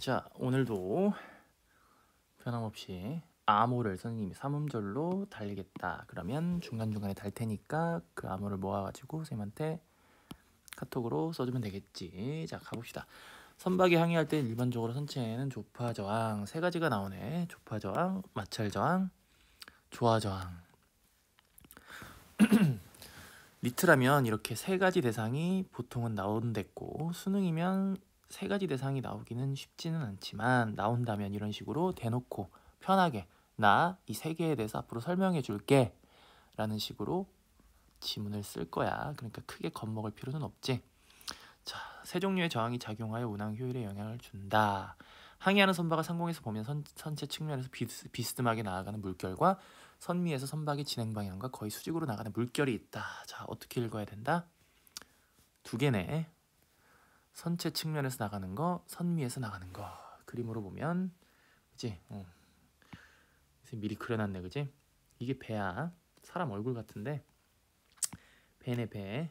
자, 오늘도 변함없이 암호를 선생님이 삼음절로 달리겠다. 그러면 중간중간에 달 테니까 그 암호를 모아가지고 선생님한테 카톡으로 써주면 되겠지. 자, 가봅시다. 선박이 항해할 때 일반적으로 선체에는 조파저항 세 가지가 나오네. 조파저항, 마찰저항, 조화저항. 리트라면 이렇게 세 가지 대상이 보통은 나온댔고, 수능이면 세 가지 대상이 나오기는 쉽지는 않지만 나온다면 이런 식으로 대놓고 편하게 나 이 세 개에 대해서 앞으로 설명해 줄게 라는 식으로 지문을 쓸 거야. 그러니까 크게 겁먹을 필요는 없지. 자, 세 종류의 저항이 작용하여 운항 효율에 영향을 준다. 항해하는 선박을 상공에서 보면 선체 측면에서 비스듬하게 나아가는 물결과 선미에서 선박의 진행 방향과 거의 수직으로 나가는 물결이 있다. 자, 어떻게 읽어야 된다? 두 개네. 선체 측면에서 나가는 거, 선미에서 나가는 거. 그림으로 보면, 그지? 미리 그려놨네, 그지? 이게 배야. 사람 얼굴 같은데 배네, 배.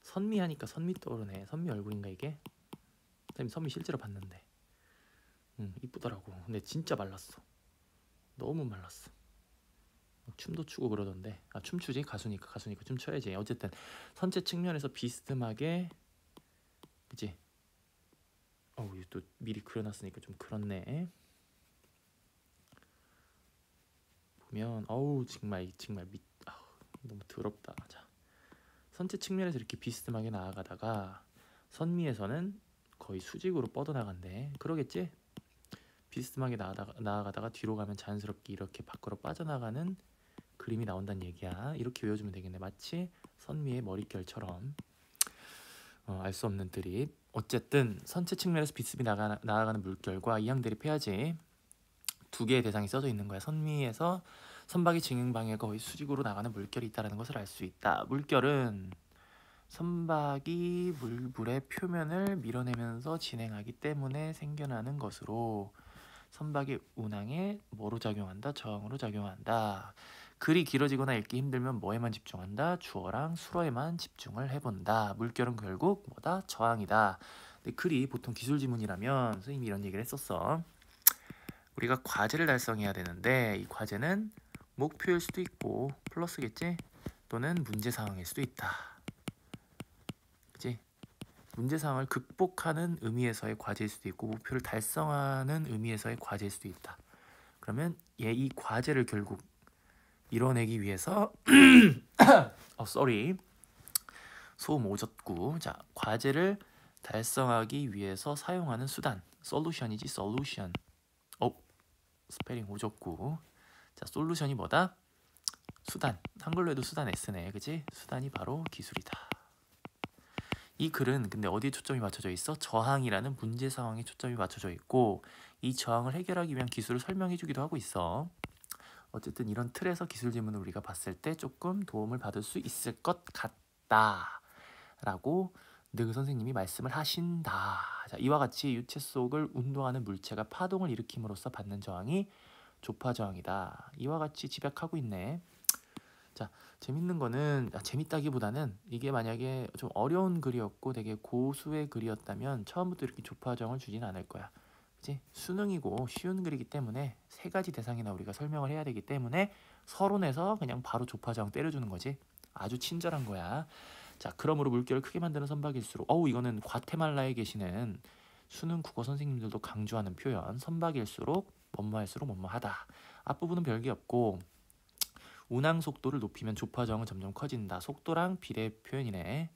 선미 하니까 선미 떠오르네. 선미 얼굴인가 이게? 선생님 선미 실제로 봤는데 이쁘더라고. 근데 진짜 말랐어. 너무 말랐어. 춤도 추고 그러던데. 아, 춤추지? 가수니까 춤춰야지. 어쨌든 선체 측면에서 비스듬하게, 그치? 이거 또 미리 그려놨으니까 좀 그렇네. 보면 정말 너무 더럽다. 자, 선체 측면에서 이렇게 비스듬하게 나아가다가 선미에서는 거의 수직으로 뻗어나간대. 그러겠지? 비스듬하게 나아가다가 뒤로 가면 자연스럽게 이렇게 밖으로 빠져나가는 그림이 나온다는 얘기야. 이렇게 외워주면 되겠네. 마치 선미의 머릿결처럼. 알 수 없는 드립. 어쨌든 선체 측면에서 비스듬히 나아가는 물결과 이항 대립해야지. 두 개의 대상이 써져 있는 거야. 선미에서 선박이 진행 방향에 거의 수직으로 나가는 물결이 있다는 것을 알 수 있다. 물결은 선박이 물의 표면을 밀어내면서 진행하기 때문에 생겨나는 것으로 선박의 운항에 뭐로 작용한다? 저항으로 작용한다. 글이 길어지거나 읽기 힘들면 뭐에만 집중한다? 주어랑 수어에만 집중을 해본다. 물결은 결국 뭐다? 저항이다. 근데 글이 보통 기술 지문이라면 선생님이 이런 얘기를 했었어. 우리가 과제를 달성해야 되는데 이 과제는 목표일 수도 있고 플러스겠지? 또는 문제사항일 수도 있다. 그치? 문제사항을 극복하는 의미에서의 과제일 수도 있고 목표를 달성하는 의미에서의 과제일 수도 있다. 그러면 이 과제를 결국 이뤄내기 위해서 소음 오졌고. 자, 과제를 달성하기 위해서 사용하는 수단, 솔루션이지. 솔루션. 스페링 오졌고. 자, 솔루션이 뭐다? 수단. 한글로 해도 수단 S네. 그치? 수단이 바로 기술이다. 이 글은 근데 어디에 초점이 맞춰져 있어? 저항이라는 문제 상황에 초점이 맞춰져 있고 이 저항을 해결하기 위한 기술을 설명해 주기도 하고 있어. 어쨌든 이런 틀에서 기술 지문을 우리가 봤을 때 조금 도움을 받을 수 있을 것 같다 라고 느 선생님이 말씀을 하신다. 자, 이와 같이 유체 속을 운동하는 물체가 파동을 일으킴으로써 받는 저항이 조파저항이다. 이와 같이 집약하고 있네. 자, 재밌는 거는, 재밌다기보다는 이게 만약에 좀 어려운 글이었고 되게 고수의 글이었다면 처음부터 이렇게 조파저항을 주지는 않을 거야. 그치? 수능이고 쉬운 글이기 때문에 세 가지 대상이나 우리가 설명을 해야 되기 때문에 서론에서 그냥 바로 조파저항 때려주는 거지. 아주 친절한 거야. 자, 그러므로 물결을 크게 만드는 선박일수록, 이거는 과테말라에 계시는 수능 국어 선생님들도 강조하는 표현, 선박일수록 뭐뭐할수록 뭐뭐하다. 앞부분은 별게 없고 운항 속도를 높이면 조파저항은 점점 커진다. 속도랑 비례 표현이네.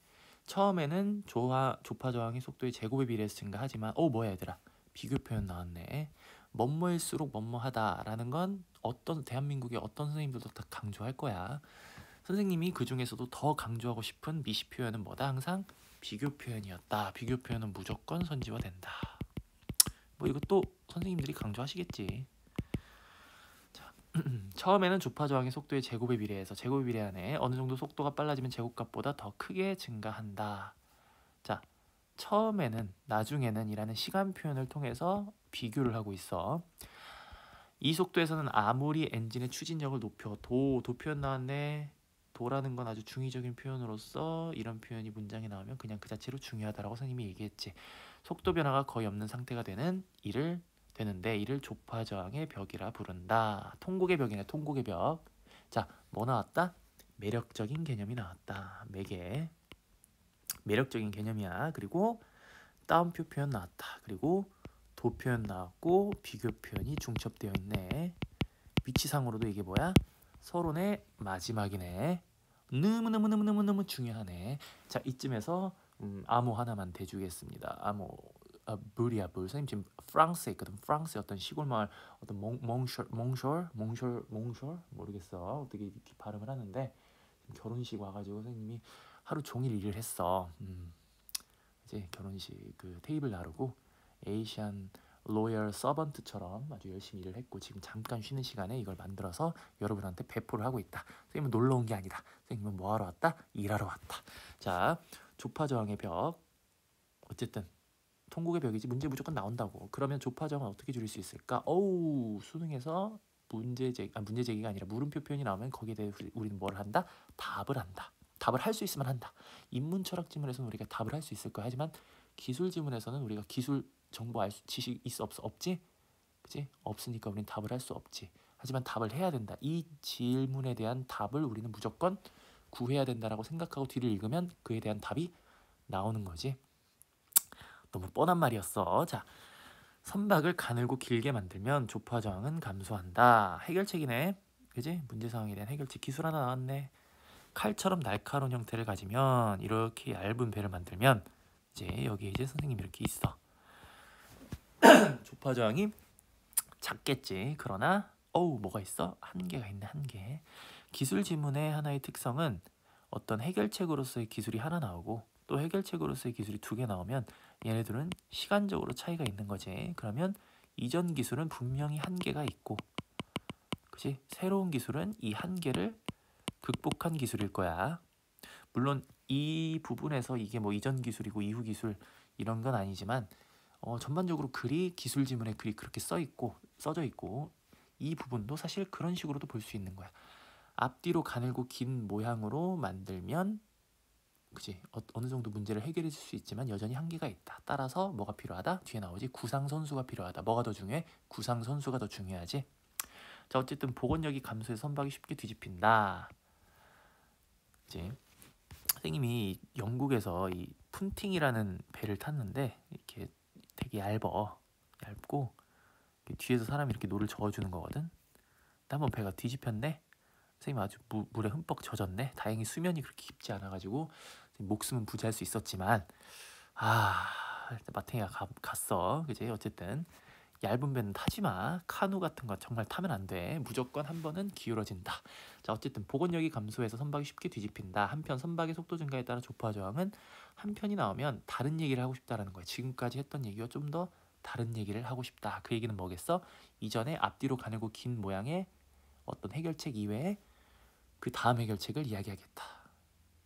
처음에는 조파저항이 속도의 제곱에 비례해서 증가하지만 뭐야 얘들아, 비교 표현 나왔네. 뭐뭐일수록 뭐뭐하다라는 건 대한민국의 어떤 선생님들도 다 강조할 거야. 선생님이 그 중에서도 더 강조하고 싶은 미시 표현은 뭐다? 항상 비교 표현이었다. 비교 표현은 무조건 선지화된다. 이것도 선생님들이 강조하시겠지. 자, 처음에는 조파저항의 속도의 제곱에 비례해서 제곱에 비례하네. 어느 정도 속도가 빨라지면 제곱값보다 더 크게 증가한다. 자, 처음에는, 나중에는 이라는 시간 표현을 통해서 비교를 하고 있어. 이 속도에서는 아무리 엔진의 추진력을 높여 도 표현 나왔네. 도라는 건 아주 중의적인 표현으로서 이런 표현이 문장에 나오면 그냥 그 자체로 중요하다라고 선생님이 얘기했지. 속도 변화가 거의 없는 상태가 되는데 이를 조파 저항의 벽이라 부른다. 통곡의 벽이네. 통곡의 벽. 자, 뭐 나왔다? 매력적인 개념이 나왔다. 매력적인 개념이야. 그리고 따옴표 표현 나왔다. 그리고 도 표현 나왔고 비교 표현이 중첩되어 있네. 위치상으로도 이게 뭐야? 서론의 마지막이네. 너무너무 중요하네. 자, 이쯤에서 암호 하나만 대주겠습니다. 암호 불이야 불. 선생님 지금 프랑스에 있거든. 프랑스의 어떤 시골 마을 어떤 몽쇼 모르겠어. 어떻게 이렇게 발음을 하는데 결혼식 와가지고 선생님이 하루 종일 일을 했어. 이제 결혼식 그 테이블 나르고 에이시안 로열 서번트처럼 아주 열심히 일을 했고 지금 잠깐 쉬는 시간에 이걸 만들어서 여러분한테 배포를 하고 있다. 선생님은 놀러 온 게 아니다. 선생님은 뭐 하러 왔다? 일하러 왔다. 자, 조파저항의 벽. 어쨌든 통곡의 벽이지 문제 무조건 나온다고. 그러면 조파저항은 어떻게 줄일 수 있을까? 수능에서 문제 제기가 아니라 물음표 표현이 나오면 거기에 대해 우리는 뭘 한다? 답을 한다. 답을 할 수 있으면 한다. 인문 철학 지문에서는 우리가 답을 할 수 있을 거야. 하지만 기술 지문에서는 우리가 기술 정보 지식 있어 없지? 그치? 없으니까 우리는 답을 할 수 없지. 하지만 답을 해야 된다. 이 질문에 대한 답을 우리는 무조건 구해야 된다라고 생각하고 뒤를 읽으면 그에 대한 답이 나오는 거지. 너무 뻔한 말이었어. 자, 선박을 가늘고 길게 만들면 조파저항은 감소한다. 해결책이네. 그지? 문제 상황에 대한 해결책 기술 하나 나왔네. 칼처럼 날카로운 형태를 가지면 이렇게 얇은 배를 만들면 이제 여기에 이제 선생님이 이렇게 있어. 조파저항이 작겠지. 그러나 뭐가 있어? 한계가 있네. 한계. 기술 지문의 하나의 특성은 어떤 해결책으로서의 기술이 하나 나오고 또 해결책으로서의 기술이 두 개 나오면 얘네들은 시간적으로 차이가 있는 거지. 그러면 이전 기술은 분명히 한계가 있고 그치? 새로운 기술은 이 한계를 극복한 기술일 거야. 물론 이 부분에서 이게 뭐 이전 기술이고 이후 기술 이런 건 아니지만 전반적으로 기술 지문에 글이 그렇게 써져 있고 이 부분도 사실 그런 식으로도 볼 수 있는 거야. 앞뒤로 가늘고 긴 모양으로 만들면 그치? 어느 정도 문제를 해결해 줄 수 있지만 여전히 한계가 있다. 따라서 뭐가 필요하다? 뒤에 나오지. 구상선수가 필요하다. 뭐가 더 중요해? 구상선수가 더 중요하지. 자, 어쨌든 복원력이 감소해서 선박이 쉽게 뒤집힌다. 그치? 선생님이 영국에서 이 푼팅이라는 배를 tas는데 이렇게 되게 얇고 뒤에서 사람이 이렇게 노를 저어주는 거거든. 근데 한번 배가 뒤집혔네. 선생님 아주 물에 흠뻑 젖었네. 다행히 수면이 그렇게 깊지 않아가지고 목숨은 부지할 수 있었지만 마탱이가 갔어. 그지? 어쨌든 얇은 배는 타지 마. 카누 같은 거 정말 타면 안 돼. 무조건 한 번은 기울어진다. 자, 어쨌든 복원력이 감소해서 선박이 쉽게 뒤집힌다. 한편 선박의 속도 증가에 따라 조파저항은 한 편이 나오면 다른 얘기를 하고 싶다라는 거야. 지금까지 했던 얘기와 좀 더 다른 얘기를 하고 싶다. 그 얘기는 뭐겠어? 이전에 앞뒤로 가늘고 긴 모양의 어떤 해결책 이외에 그 다음 해결책을 이야기하겠다.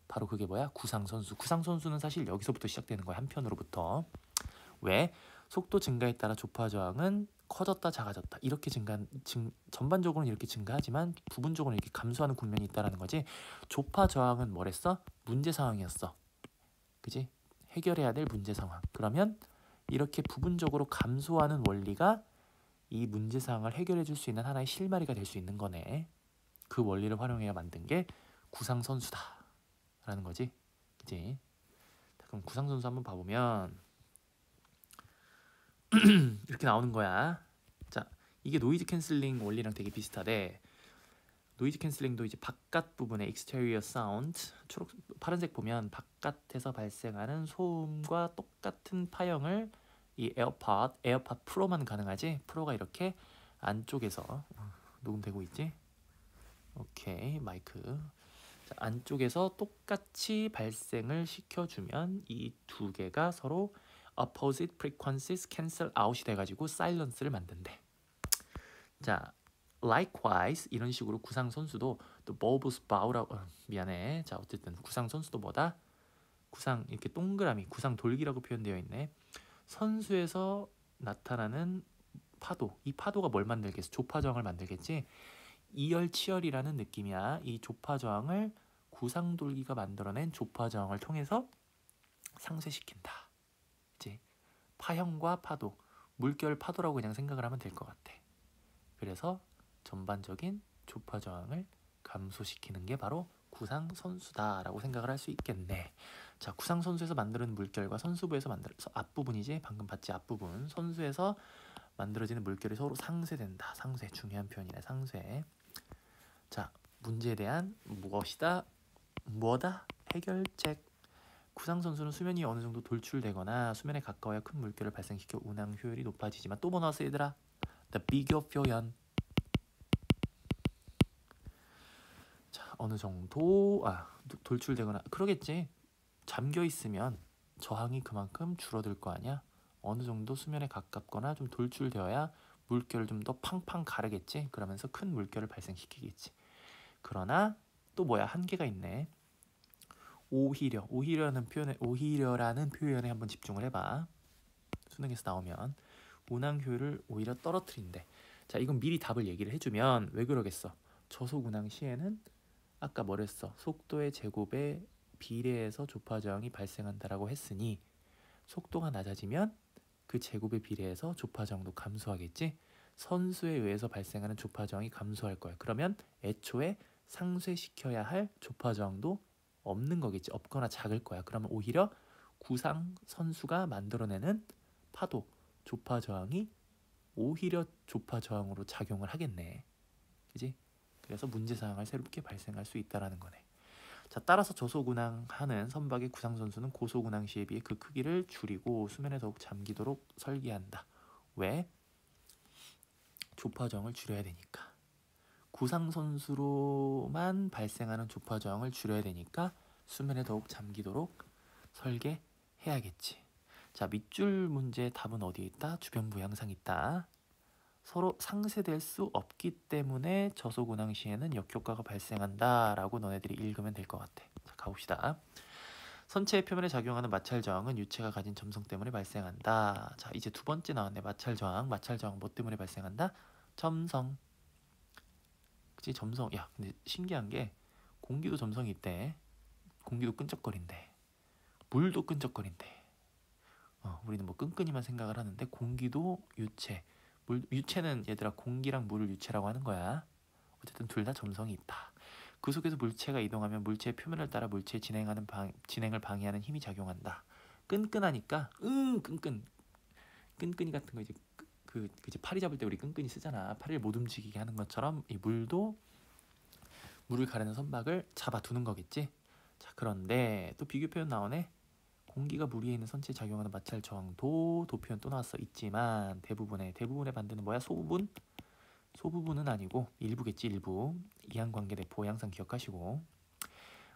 바로 그게 뭐야? 구상선수. 구상선수는 사실 여기서부터 시작되는 거야. 한편으로부터. 왜? 속도 증가에 따라 조파저항은 커졌다 작아졌다 이렇게 전반적으로는 이렇게 증가하지만 부분적으로 이렇게 감소하는 국면이 있다는 거지. 조파저항은 뭐랬어? 문제 상황이었어. 그지? 해결해야 될 문제 상황. 그러면 이렇게 부분적으로 감소하는 원리가 이 문제 상황을 해결해 줄 수 있는 하나의 실마리가 될 수 있는 거네. 그 원리를 활용해야 만든 게 구상선수다 라는 거지. 그지? 그럼 구상선수 한번 봐보면 이렇게 나오는 거야. 자, 이게 노이즈 캔슬링 원리랑 되게 비슷하대. 노이즈 캔슬링도 이제 바깥 부분에 exterior sound, 파란색 보면 바깥에서 발생하는 소음과 똑같은 파형을 이 에어팟 프로만 가능하지. 프로가 이렇게 안쪽에서 녹음되고 있지. 오케이, 마이크. 자, 안쪽에서 똑같이 발생을 시켜주면 이 두 개가 서로 opposite frequencies cancel out이 돼가지고 silence를 만든대. 자, likewise 이런 식으로 구상 선수도 또 bulbous bow라고 미안해. 자, 어쨌든 구상 선수도 뭐다? 구상 이렇게 동그라미 구상 돌기라고 표현되어 있네. 선수에서 나타나는 파도. 이 파도가 뭘 만들겠어? 조파저항을 만들겠지. 이열치열이라는 느낌이야. 이 조파저항을 구상돌기가 만들어낸 조파저항을 통해서 상쇄시킨다. 이제 파형과 파도, 물결 파도라고 그냥 생각을 하면 될 것 같아. 그래서 전반적인 조파 저항을 감소시키는 게 바로 구상선수다라고 생각을 할 수 있겠네. 자, 구상선수에서 만드는 물결과 선수부에서 만들 앞부분이지, 방금 봤지, 앞부분. 선수에서 만들어지는 물결이 서로 상쇄된다. 상쇄, 중요한 표현이네. 상쇄. 자, 문제에 대한 무엇이다? 뭐다? 해결책. 구상선수는 수면이 어느 정도 돌출되거나 수면에 가까워야 큰 물결을 발생시켜 운항 효율이 높아지지만, 또 뭐 나왔어 얘들아? The 비교 표현. 자, 어느 정도 돌출되거나, 그러겠지. 잠겨 있으면 저항이 그만큼 줄어들 거 아니야. 어느 정도 수면에 가깝거나 좀 돌출되어야 물결을 좀 더 팡팡 가르겠지. 그러면서 큰 물결을 발생시키겠지. 그러나 또 뭐야, 한계가 있네. 오히려라는 표현에 한번 집중을 해봐. 수능에서 나오면 운항 효율을 오히려 떨어뜨린대. 자, 이건 미리 답을 얘기를 해주면 왜 그러겠어? 저속 운항 시에는 아까 뭐랬어? 속도의 제곱에 비례해서 조파 저항이 발생한다라고 했으니, 속도가 낮아지면 그 제곱에 비례해서 조파 저항도 감소하겠지. 선수에 의해서 발생하는 조파 저항이 감소할 거야. 그러면 애초에 상쇄시켜야 할 조파 저항도 없는 거겠지. 없거나 작을 거야. 그러면 오히려 구상 선수가 만들어내는 파도, 조파 저항이 오히려 조파 저항으로 작용을 하겠네. 그지? 그래서 문제 사항을 새롭게 발생할 수 있다라는 거네. 자, 따라서 저속 운항하는 선박의 구상 선수는 고속 운항 시에 비해 그 크기를 줄이고 수면에 더욱 잠기도록 설계한다. 왜? 조파 저항을 줄여야 되니까. 구상 선수로만 발생하는 조파 저항을 줄여야 되니까 수면에 더욱 잠기도록 설계해야겠지. 자, 밑줄 문제의 답은 어디에 있다? 주변부 양상 있다. 서로 상쇄될 수 없기 때문에 저속 운항 시에는 역효과가 발생한다 라고 너네들이 읽으면 될 것 같아. 자, 가봅시다. 선체의 표면에 작용하는 마찰 저항은 유체가 가진 점성 때문에 발생한다. 자, 이제 두 번째 나왔네. 마찰 저항 뭐 때문에 발생한다? 점성. 그치? 점성. 야, 근데 신기한 게 공기도 점성이 있대. 공기도 끈적거린대. 물도 끈적거린대. 우리는 뭐 끈끈이만 생각을 하는데 공기도 유체. 유체는 얘들아 공기랑 물을 유체라고 하는 거야. 어쨌든 둘 다 점성이 있다. 그 속에서 물체가 이동하면 물체의 표면을 따라 물체의 진행을 방해하는 힘이 작용한다. 끈끈하니까 끈끈이 같은 거 이제 이제 파리 잡을 때 우리 끈끈이 쓰잖아. 파리를 못 움직이게 하는 것처럼 이 물도 물을 가르는 선박을 잡아두는 거겠지. 자, 그런데 또 비교 표현 나오네. 공기가 물 위에 있는 선체에 작용하는 마찰 저항도 도표현 또 나왔어. 있지만 대부분의 반대는 뭐야? 소부분은 아니고 일부겠지. 일부. 이항관계 대포 항상 기억하시고,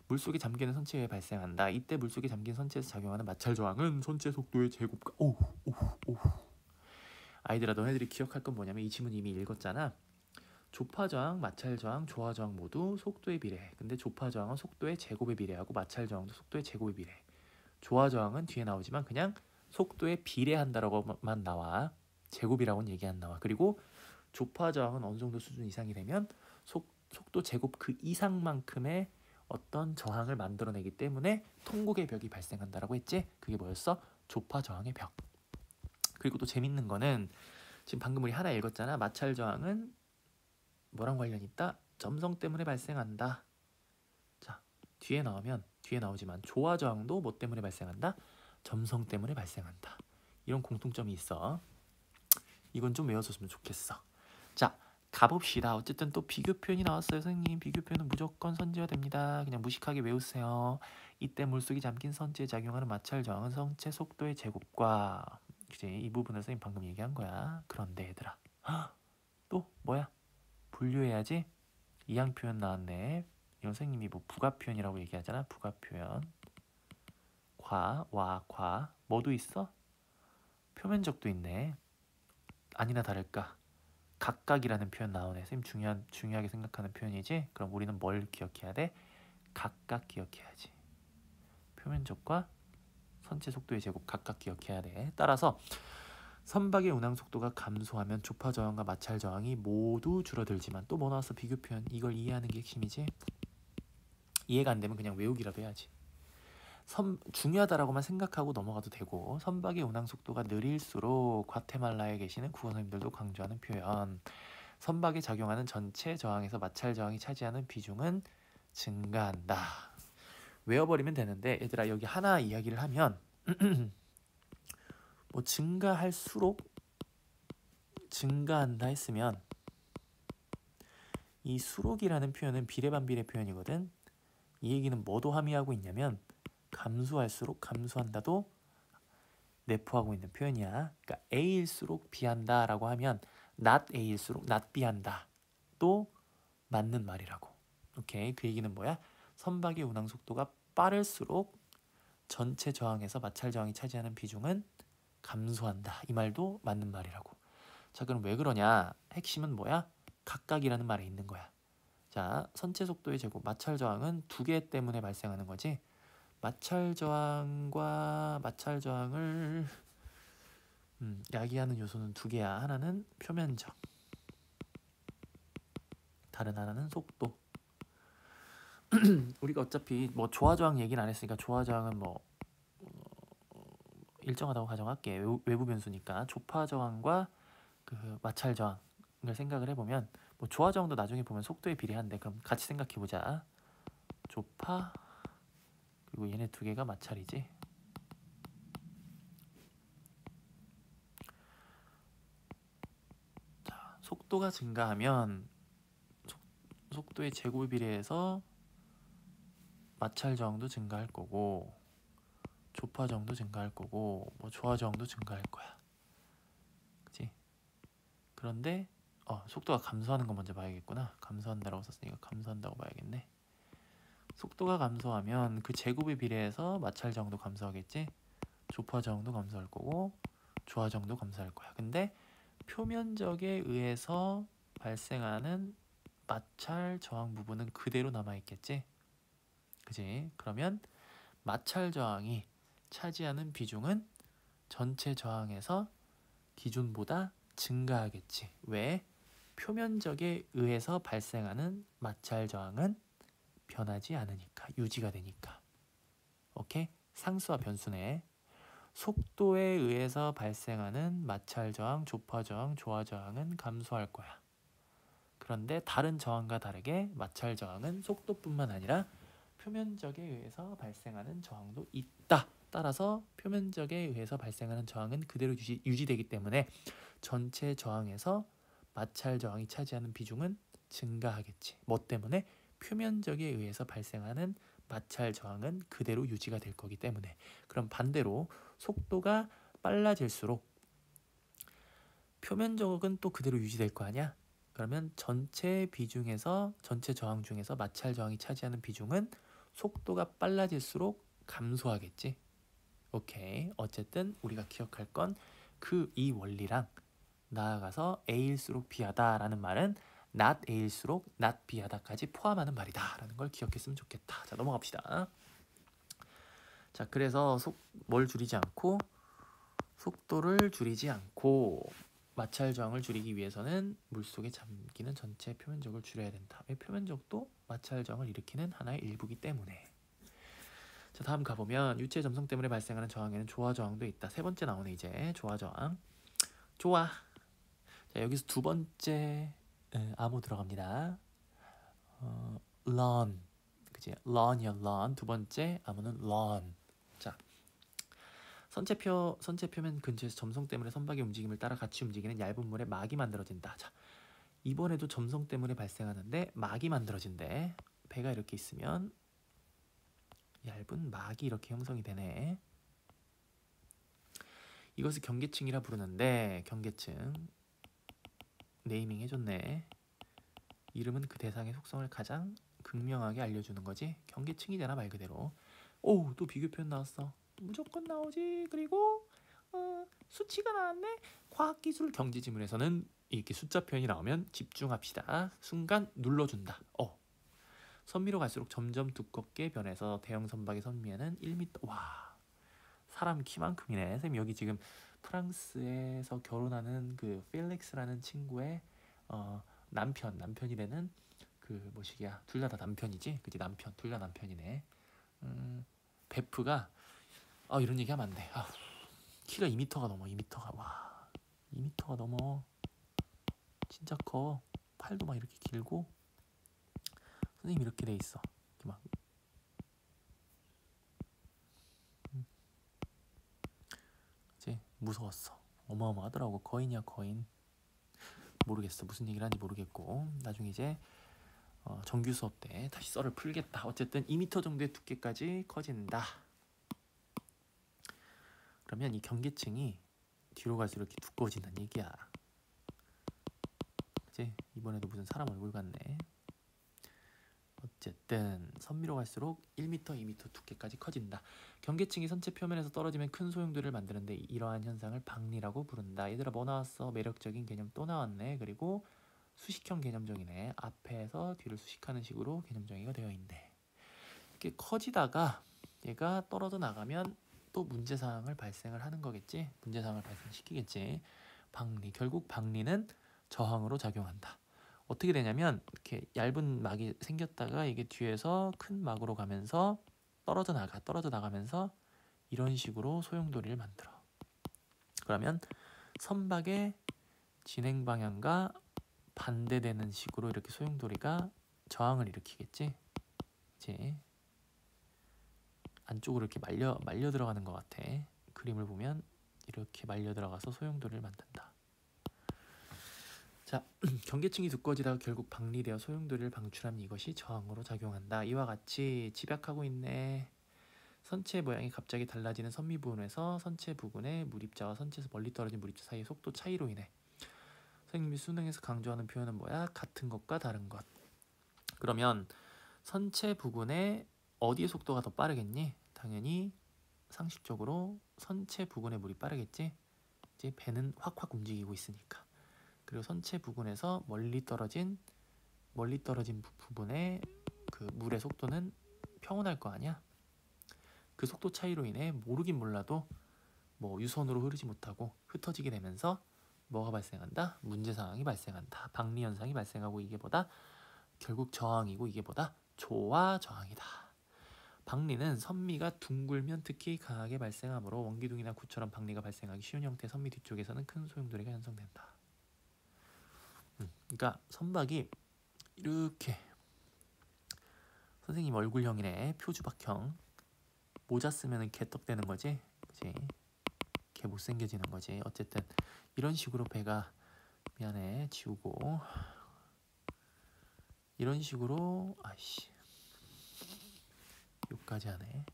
물속에 잠기는 선체에 발생한다. 이때 물속에 잠긴 선체에서 작용하는 마찰 저항은 선체 속도의 제곱과 아이들아, 너네들이 기억할 건 뭐냐면 이 지문 이미 읽었잖아. 조파 저항, 마찰 저항, 조화 저항 모두 속도에 비례해. 근데 조파 저항은 속도의 제곱에 비례하고 마찰 저항도 속도의 제곱에 비례해. 조화 저항은 뒤에 나오지만 그냥 속도에 비례한다라고만 나와. 제곱이라고는 얘기 안 나와. 그리고 조파 저항은 어느 정도 수준 이상이 되면 속도 제곱 그 이상만큼의 어떤 저항을 만들어내기 때문에 통곡의 벽이 발생한다라고 했지. 그게 뭐였어? 조파 저항의 벽. 그리고 또 재밌는 거는 지금 방금 우리 하나 읽었잖아. 마찰 저항은 뭐랑 관련이 있다? 점성 때문에 발생한다. 자, 뒤에 나오지만 조화 저항도 뭐 때문에 발생한다? 점성 때문에 발생한다. 이런 공통점이 있어. 이건 좀 외워줬으면 좋겠어. 자, 가봅시다. 어쨌든 또 비교 표현이 나왔어요. 선생님, 비교 표현은 무조건 선지화됩니다. 그냥 무식하게 외우세요. 이때 물속에 잠긴 선체에 작용하는 마찰 저항은 선체 속도의 제곱과, 이제 이 부분을 선생님 방금 얘기한 거야. 그런데 얘들아, 또 뭐야? 분류해야지. 이항 표현 나왔네. 이건 선생님이 뭐 부가 표현이라고 얘기하잖아. 부가 표현. 과 뭐도 있어? 표면적도 있네. 아니나 다를까 각각이라는 표현 나오네. 선생님 중요하게 생각하는 표현이지. 그럼 우리는 뭘 기억해야 돼? 각각 기억해야지. 표면적과 선체 속도의 제곱 각각 기억해야 돼. 따라서 선박의 운항 속도가 감소하면 조파 저항과 마찰 저항이 모두 줄어들지만, 또 뭐 나왔어? 비교 표현. 이걸 이해하는 게 핵심이지. 이해가 안 되면 그냥 외우기라도 해야지. 중요하다라고만 생각하고 넘어가도 되고 선박의 운항 속도가 느릴수록 과테말라에 계시는 국왕님들도 강조하는 표현. 선박에 작용하는 전체 저항에서 마찰 저항이 차지하는 비중은 증가한다. 외워버리면 되는데 얘들아 여기 하나 이야기를 하면 뭐 증가할수록 증가한다 했으면 이 수록이라는 표현은 비례반비례 표현이거든. 이 얘기는 뭐도 함의하고 있냐면 감소할수록 감소한다도 내포하고 있는 표현이야. 그러니까 A일수록 B한다 라고 하면 not A일수록 not B한다 또 맞는 말이라고. 오케이, 그 얘기는 뭐야? 선박의 운항 속도가 빠를수록 전체 저항에서 마찰 저항이 차지하는 비중은 감소한다. 이 말도 맞는 말이라고. 자, 그럼 왜 그러냐? 핵심은 뭐야? 각각이라는 말에 있는 거야. 자, 선체 속도의 제곱, 마찰 저항은 두 개 때문에 발생하는 거지. 마찰 저항과 마찰 저항을 야기하는 요소는 두 개야. 하나는 표면적, 다른 하나는 속도. 우리가 어차피 뭐 조화 저항 얘기는 안 했으니까 조화 저항은 뭐 일정하다고 가정할게. 외부 변수니까. 조파 저항과 그 마찰 저항을 생각을 해보면 뭐 조화 저항도 나중에 보면 속도에 비례한데 그럼 같이 생각해보자. 조파 그리고 얘네 두 개가 마찰이지. 자, 속도가 증가하면 속도의 제곱에 비례해서 마찰 저항도 증가할 거고 조파 저항도 증가할 거고 뭐 조화 저항도 증가할 거야. 그치? 그런데 속도가 감소하는 거 먼저 봐야겠구나. 감소한다라고 썼으니까 감소한다고 봐야겠네. 속도가 감소하면 그 제곱에 비례해서 마찰 저항도 감소하겠지. 조파 저항도 감소할 거고 조화 저항도 감소할 거야. 근데 표면적에 의해서 발생하는 마찰 저항 부분은 그대로 남아있겠지. 그지? 그러면 마찰 저항이 차지하는 비중은 전체 저항에서 기존보다 증가하겠지. 왜? 표면적에 의해서 발생하는 마찰 저항은 변하지 않으니까, 유지가 되니까. 오케이? 상수와 변수네. 속도에 의해서 발생하는 마찰 저항, 조파 저항, 조화 저항은 감소할 거야. 그런데 다른 저항과 다르게 마찰 저항은 속도뿐만 아니라 표면적에 의해서 발생하는 저항도 있다. 따라서 표면적에 의해서 발생하는 저항은 그대로 유지되기 때문에 전체 저항에서 마찰 저항이 차지하는 비중은 증가하겠지. 뭐 때문에? 표면적에 의해서 발생하는 마찰 저항은 그대로 유지가 될 거기 때문에. 그럼 반대로 속도가 빨라질수록 표면적은 또 그대로 유지될 거 아니야? 그러면 전체 비중에서 전체 저항 중에서 마찰 저항이 차지하는 비중은 속도가 빨라질수록 감소하겠지. 오케이. 어쨌든 우리가 기억할 건 그 이 원리랑 나아가서 A일수록 B하다라는 말은 not A일수록 not B하다까지 포함하는 말이다 라는 걸 기억했으면 좋겠다. 자, 넘어갑시다. 자, 그래서 뭘 줄이지 않고 속도를 줄이지 않고 마찰 저항을 줄이기 위해서는 물속에 잠기는 전체 표면적을 줄여야 된다. 왜? 표면적도 마찰 저항을 일으키는 하나의 일부이기 때문에. 자, 다음 가보면 유체 점성 때문에 발생하는 저항에는 조화 저항도 있다. 세 번째 나오네 이제. 조화 저항. 조화. 자, 여기서 두 번째 암호 들어갑니다. learn. 그치? learn이야, learn. 두 번째 암호는 learn. 자, 선체 표면 근처에서 점성 때문에 선박의 움직임을 따라 같이 움직이는 얇은 물에 막이 만들어진다. 자, 이번에도 점성 때문에 발생하는데 막이 만들어진대. 배가 이렇게 있으면 얇은 막이 이렇게 형성이 되네. 이것을 경계층이라 부르는데 경계층 네이밍 해줬네. 이름은 그 대상의 속성을 가장 극명하게 알려주는 거지. 경계층이잖아 말 그대로. 오, 또 비교 표현 나왔어. 무조건 나오지. 그리고 수치가 나왔네. 과학기술 경제지문에서는 이렇게 숫자 표현이 나오면 집중합시다. 순간 눌러준다. 선미로 갈수록 점점 두껍게 변해서 대형 선박의 선미에는 1m. 와, 사람 키만큼이네. 선생님 여기 지금 프랑스에서 결혼하는 그 필릭스라는 친구의 남편이라는 그 뭐시기야. 둘 다 남편이지. 그지? 남편. 둘 다 남편이네. 베프가 이런 얘기 하면 안 돼. 키가 2m가 넘어. 2m가 와 2m가 넘어. 진짜 커. 팔도 막 이렇게 길고 선생님 이렇게 돼 있어. 이렇게 막 이제 무서웠어. 어마어마하더라고. 거인이야 거인. 모르겠어. 무슨 얘기를 하는지 모르겠고 나중에 이제 정규 수업 때 다시 썰을 풀겠다. 어쨌든 2m 정도의 두께까지 커진다. 그러면 이 경계층이 뒤로 갈수록 이렇게 두꺼워진다는 얘기야. 그치? 이번에도 무슨 사람 얼굴 같네. 어쨌든 선미로 갈수록 1m, 2m 두께까지 커진다. 경계층이 선체 표면에서 떨어지면 큰 소용돌이를 만드는데 이러한 현상을 박리라고 부른다. 얘들아 뭐 나왔어? 매력적인 개념 또 나왔네. 그리고 수식형 개념정이네. 앞에서 뒤를 수식하는 식으로 개념정의가 되어 있네. 이렇게 커지다가 얘가 떨어져 나가면 또 문제사항을 발생을 하는 거겠지. 문제사항을 발생시키겠지. 박리. 결국 박리는 저항으로 작용한다. 어떻게 되냐면 이렇게 얇은 막이 생겼다가 이게 뒤에서 큰 막으로 가면서 떨어져 나가면서 이런 식으로 소용돌이를 만들어. 그러면 선박의 진행 방향과 반대되는 식으로 이렇게 소용돌이가 저항을 일으키겠지. 이제 안쪽으로 이렇게 말려 들어가는 것 같아. 그림을 보면 이렇게 말려 들어가서 소용돌이를 만든다. 자, 경계층이 두꺼워지다가 결국 박리되어 소용돌이를 방출하면 이것이 저항으로 작용한다. 이와 같이 집약하고 있네. 선체 모양이 갑자기 달라지는 선미 부분에서 선체 부근의 물입자와 선체에서 멀리 떨어진 물입자 사이의 속도 차이로 인해. 선생님이 수능에서 강조하는 표현은 뭐야? 같은 것과 다른 것. 그러면 선체 부근에 어디의 속도가 더 빠르겠니? 당연히 상식적으로 선체 부근의 물이 빠르겠지. 이제 배는 확확 움직이고 있으니까. 그리고 선체 부근에서 멀리 떨어진 부분의 그 물의 속도는 평온할 거 아니야. 그 속도 차이로 인해 모르긴 몰라도 뭐 유선으로 흐르지 못하고 흩어지게 되면서 뭐가 발생한다? 문제 상황이 발생한다. 박리 현상이 발생하고 이게 뭐다? 결국 저항이고 이게 뭐다? 조와 저항이다. 박리는 선미가 둥글면 특히 강하게 발생하므로 원기둥이나 구처럼 박리가 발생하기 쉬운 형태의 선미 뒤쪽에서는 큰 소용돌이가 형성된다. 그러니까 선박이 이렇게 선생님 얼굴형이네. 표주박형. 모자 쓰면은 개떡되는 거지. 그치? 개 못생겨지는 거지. 어쨌든 이런 식으로 배가 미안해 지우고 이런 식으로 여기까지 하네.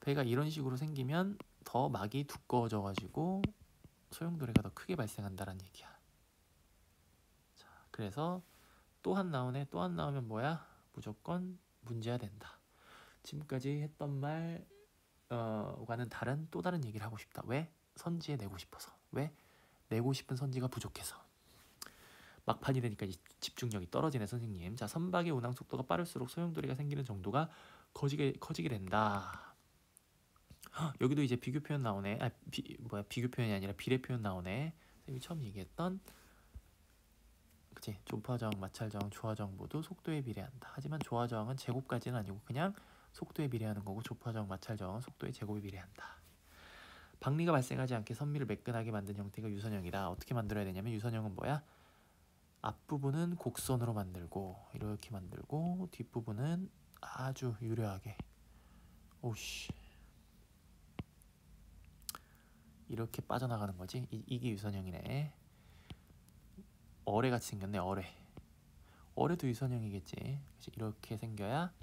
배가 이런 식으로 생기면 더 막이 두꺼워져 가지고 소용돌이가 더 크게 발생한다는 얘기야. 자, 그래서 또 한 나오네. 또 한 나오면 뭐야? 무조건 문제가 된다. 지금까지 했던 말과는 다른 또 다른 얘기를 하고 싶다. 왜? 선지에 내고 싶어서. 왜? 내고 싶은 선지가 부족해서. 막판이 되니까 집중력이 떨어지네 선생님. 자, 선박의 운항 속도가 빠를수록 소용돌이가 생기는 정도가 커지게 된다. 여기도 이제 비교 표현 나오네. 비교 표현이 아니라 비례 표현 나오네. 선생님이 처음 얘기했던 그치? 조파저항, 마찰저항, 조화저항 모두 속도에 비례한다. 하지만 조화저항은 제곱까지는 아니고 그냥 속도에 비례하는 거고 조파저항, 마찰저항은 속도의 제곱에 비례한다. 박리가 발생하지 않게 선미를 매끈하게 만든 형태가 유선형이다. 어떻게 만들어야 되냐면 유선형은 뭐야? 앞부분은 곡선으로 만들고 이렇게 만들고 뒷부분은 아주 유려하게 오씨 이렇게 빠져나가는 거지. 이게 유선형이네. 어뢰같이 생겼네. 어뢰도 유선형이겠지. 그치? 이렇게 생겨야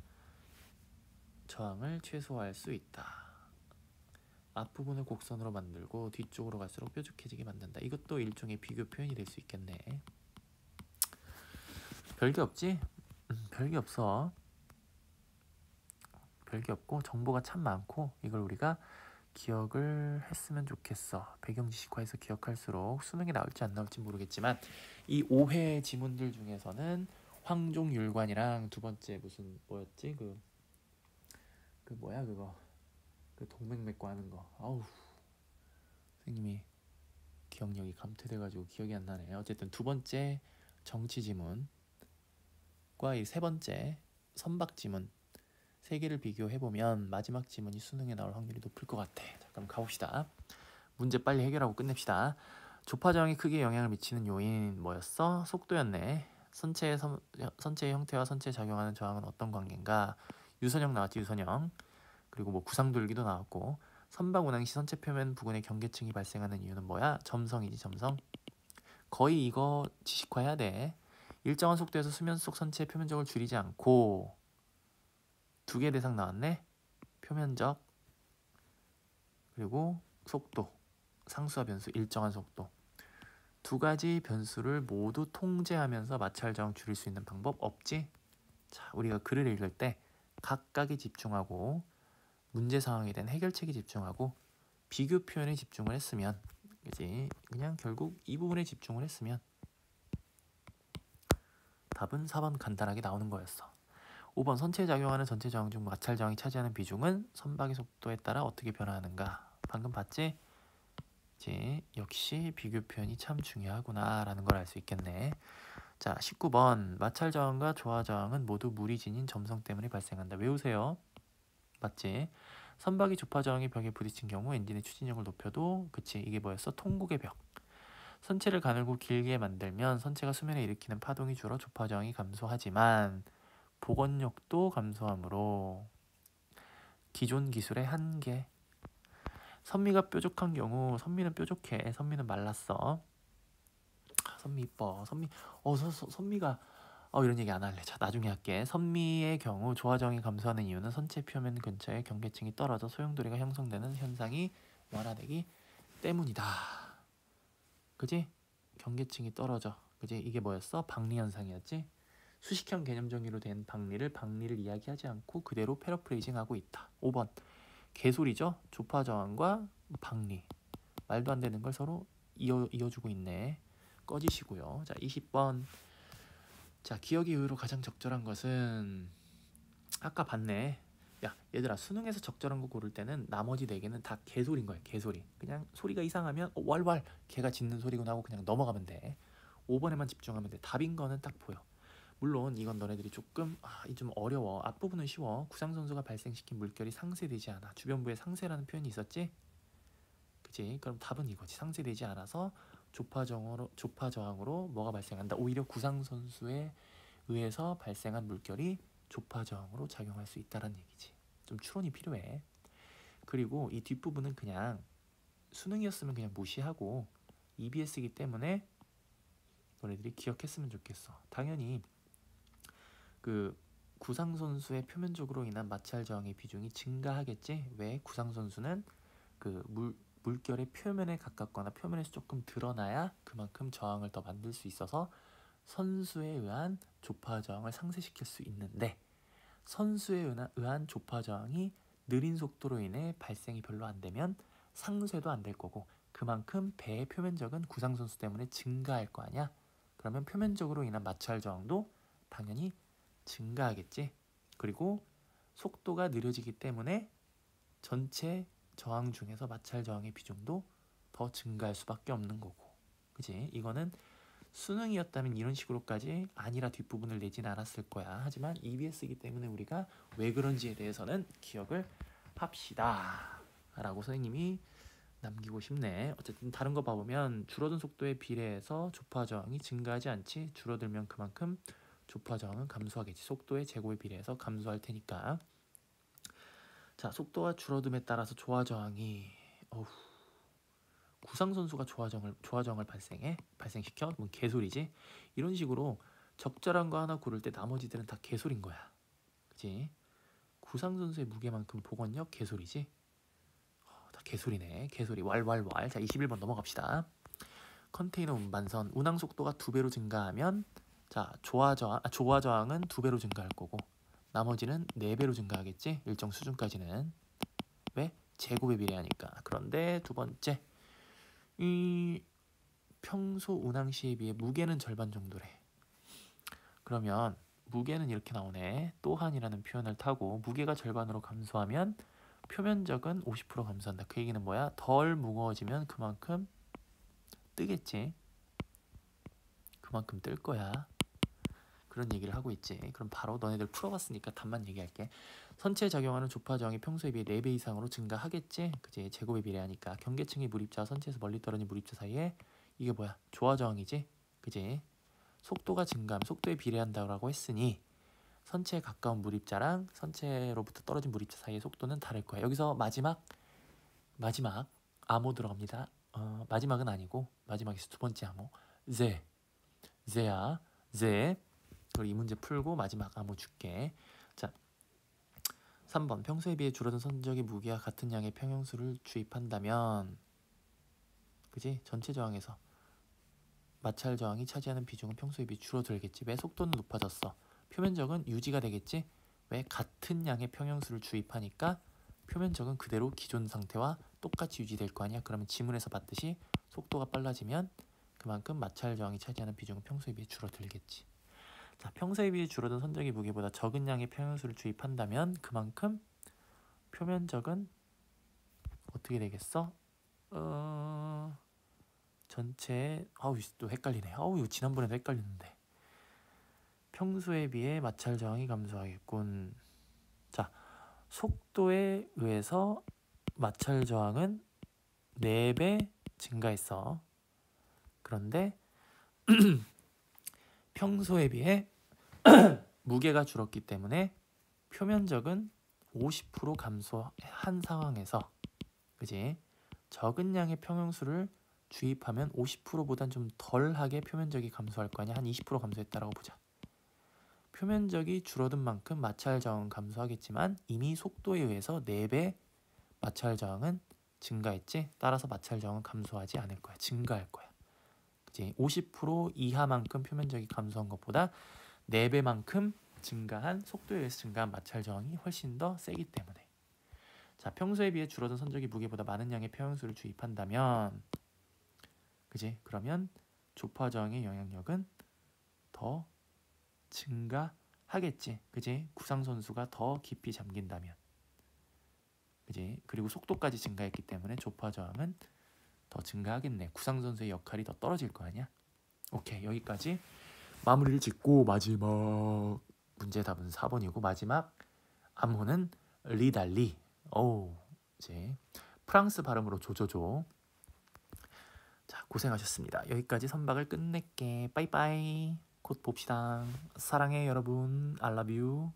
저항을 최소화할 수 있다. 앞부분을 곡선으로 만들고 뒤쪽으로 갈수록 뾰족해지게 만든다. 이것도 일종의 비교 표현이 될 수 있겠네. 별게 없지? 별게 없어. 별게 없고 정보가 참 많고 이걸 우리가 기억을 했으면 좋겠어. 배경지식화해서 기억할수록 수능에 나올지 안 나올지 모르겠지만 이 5회 지문들 중에서는 황종율관이랑 두 번째 무슨 뭐였지? 그 뭐야 그거 그 동맥맥과 하는 거. 아우 선생님이 기억력이 감퇴돼가지고 기억이 안 나네. 어쨌든 두 번째 정치 지문과 이 세 번째 선박 지문 세 개를 비교해보면 마지막 지문이 수능에 나올 확률이 높을 것 같아. 자, 그럼 가봅시다. 문제 빨리 해결하고 끝냅시다. 조파 저항이 크게 영향을 미치는 요인 뭐였어? 속도였네. 선체의 형태와 선체에 작용하는 저항은 어떤 관계인가? 유선형 나왔지, 유선형. 그리고 뭐 구상돌기도 나왔고, 선박 운항 시 선체 표면 부근에 경계층이 발생하는 이유는 뭐야? 점성이지, 점성. 거의 이거 지식화해야 돼. 일정한 속도에서 수면 속 선체의 표면적을 줄이지 않고, 두 개 대상 나왔네. 표면적 그리고 속도, 상수와 변수, 일정한 속도. 두 가지 변수를 모두 통제하면서 마찰 저항 줄일 수 있는 방법 없지? 자, 우리가 글을 읽을 때 각각에 집중하고 문제 상황에 대한 해결책에 집중하고 비교 표현에 집중을 했으면, 그지? 그냥 결국 이 부분에 집중을 했으면 답은 4번 간단하게 나오는 거였어. 5번 선체에 작용하는 전체 저항 중 마찰 저항이 차지하는 비중은 선박의 속도에 따라 어떻게 변화하는가? 방금 봤지? 이제 역시 비교 표현이 참 중요하구나 라는 걸 알 수 있겠네. 자, 19번 마찰 저항과 조화 저항은 모두 물이 지닌 점성 때문에 발생한다. 외우세요. 맞지? 선박이 조파 저항의 벽에 부딪힌 경우 엔진의 추진력을 높여도, 그치, 이게 뭐였어? 통곡의 벽. 선체를 가늘고 길게 만들면 선체가 수면에 일으키는 파동이 줄어 조파 저항이 감소하지만 복원력도 감소하므로 기존 기술의 한계. 선미가 뾰족한 경우, 선미는 뾰족해, 선미는 말랐어. 선미 이뻐. 선미가 이런 얘기 안 할래. 자, 나중에 할게. 선미의 경우 조화정이 감소하는 이유는 선체 표면 근처에 경계층이 떨어져 소용돌이가 형성되는 현상이 완화되기 때문이다. 그지? 경계층이 떨어져. 그지? 이게 뭐였어? 박리 현상이었지? 수식형 개념 정의로 된 박리를 이야기하지 않고 그대로 패러프레이징하고 있다. 5번 개소리죠? 조파 저항과 박리, 말도 안 되는 걸 서로 이어주고 있네. 꺼지시고요. 자, 20번. 자, 기억 이후로 가장 적절한 것은 아까 봤네. 야, 얘들아, 수능에서 적절한 거 고를 때는 나머지 4개는 다 개소리인 거야. 개소리. 그냥 소리가 이상하면 왈왈 개가 짖는 소리구나 하고 그냥 넘어가면 돼. 5번에만 집중하면 돼. 답인 거는 딱 보여. 물론 이건 너네들이 조금 좀 어려워. 앞부분은 쉬워. 구상선수가 발생시킨 물결이 상쇄되지 않아. 주변부에 상쇄라는 표현이 있었지? 그치? 그럼 답은 이거지. 상쇄되지 않아서 조파 저항으로 뭐가 발생한다? 오히려 구상선수에 의해서 발생한 물결이 조파 저항으로 작용할 수 있다는 얘기지. 좀 추론이 필요해. 그리고 이 뒷부분은 그냥 수능이었으면 그냥 무시하고 EBS이기 때문에 너네들이 기억했으면 좋겠어. 당연히 그 구상선수의 표면적으로 인한 마찰 저항의 비중이 증가하겠지. 왜? 구상선수는 그 물결의 표면에 가깝거나 표면에서 조금 드러나야 그만큼 저항을 더 만들 수 있어서 선수에 의한 조파 저항을 상쇄시킬 수 있는데, 선수에 의한 조파 저항이 느린 속도로 인해 발생이 별로 안 되면 상쇄도 안 될 거고, 그만큼 배의 표면적은 구상선수 때문에 증가할 거 아니야. 그러면 표면적으로 인한 마찰 저항도 당연히 증가하겠지. 그리고 속도가 느려지기 때문에 전체 저항 중에서 마찰 저항의 비중도 더 증가할 수밖에 없는 거고. 그치? 이거는 수능이었다면 이런 식으로까지 아니라 뒷부분을 내진 않았을 거야. 하지만 EBS이기 때문에 우리가 왜 그런지에 대해서는 기억을 합시다 라고 선생님이 남기고 싶네. 어쨌든 다른 거 봐보면 줄어든 속도에 비례해서 조파 저항이 증가하지 않지. 줄어들면 그만큼 조파 저항은 감소하겠지. 속도의 제고에 비례해서 감소할 테니까. 자, 속도가 줄어듦에 따라서 조화 저항이 구상 선수가 조화 저항을 발생시켜? 뭐 개소리지? 이런 식으로 적절한 거 하나 고를 때 나머지들은 다 개소리인 거야. 그치? 구상 선수의 무게만큼 복원력 개소리지? 다 개소리네. 개소리. 왈왈왈. 자, 21번 넘어갑시다. 컨테이너 운반선 운항 속도가 2배로 증가하면, 자, 조화 저항은 2배로 증가할 거고 나머지는 4배로 증가하겠지? 일정 수준까지는. 왜? 제곱에 비례하니까. 그런데 두 번째, 이 평소 운항 시에 비해 무게는 절반 정도래. 그러면 무게는 이렇게 나오네. 또한이라는 표현을 타고 무게가 절반으로 감소하면 표면적은 50% 감소한다. 그 얘기는 뭐야? 덜 무거워지면 그만큼 뜨겠지. 그만큼 뜰 거야. 그런 얘기를 하고 있지. 그럼 바로 너네들 풀어봤으니까 답만 얘기할게. 선체에 작용하는 조파 저항이 평소에 비해 4배 이상으로 증가하겠지. 그지? 제곱에 비례하니까 경계층이 무립자와 선체에서 멀리 떨어진 무립자 사이에 이게 뭐야? 조화 저항이지. 그지? 속도가 증가하면 속도에 비례한다고 했으니 선체에 가까운 무립자랑 선체로부터 떨어진 무립자 사이의 속도는 다를 거야. 여기서 마지막 암호 들어갑니다. 마지막은 아니고 마지막에서 두 번째 암호 제야 그리고 이 문제 풀고 마지막 암호 줄게. 자, 3번 평소에 비해 줄어든 선적의 무게와 같은 양의 평형수를 주입한다면 그지? 전체 저항에서 마찰 저항이 차지하는 비중은 평소에 비해 줄어들겠지. 왜? 속도는 높아졌어. 표면적은 유지가 되겠지. 왜? 같은 양의 평형수를 주입하니까 표면적은 그대로 기존 상태와 똑같이 유지될 거 아니야. 그러면 지문에서 봤듯이 속도가 빨라지면 그만큼 마찰 저항이 차지하는 비중은 평소에 비해 줄어들겠지. 자, 평소에 비해 줄어든 선적의 무게보다 적은 양의 평형수를 주입한다면 그만큼 표면적은 어떻게 되겠어? 전체 또 헷갈리네. 이거 지난번에도 헷갈렸는데. 평소에 비해 마찰 저항이 감소하겠군. 자, 속도에 의해서 마찰 저항은 4배 증가했어. 그런데 평소에 비해 무게가 줄었기 때문에 표면적은 50% 감소한 상황에서 그지? 적은 양의 평형수를 주입하면 50%보단 좀 덜하게 표면적이 감소할 거 아니야. 한 20% 감소했다라고 보자. 표면적이 줄어든 만큼 마찰 저항은 감소하겠지만 이미 속도에 의해서 4배 마찰 저항은 증가했지. 따라서 마찰 저항은 감소하지 않을 거야. 증가할 거야. 그치? 50% 이하만큼 표면적이 감소한 것보다 4배만큼 증가한 속도에 의해서 증가한 마찰 저항이 훨씬 더 세기 때문에. 자, 평소에 비해 줄어든 선적이 무게보다 많은 양의 평형수를 주입한다면 그지? 그러면 조파 저항의 영향력은 더 증가하겠지. 그지? 구상선수가 더 깊이 잠긴다면. 그지? 그리고 속도까지 증가했기 때문에 조파 저항은 더 증가하겠네. 구상선수의 역할이 더 떨어질 거 아니야? 오케이, 여기까지 마무리를 짓고 마지막 문제 답은 4번이고 마지막 암호는 리달리. 이제 프랑스 발음으로 조조조. 자, 고생하셨습니다. 여기까지 선박을 끝낼게. 빠이빠이. 곧 봅시다. 사랑해 여러분. I love you.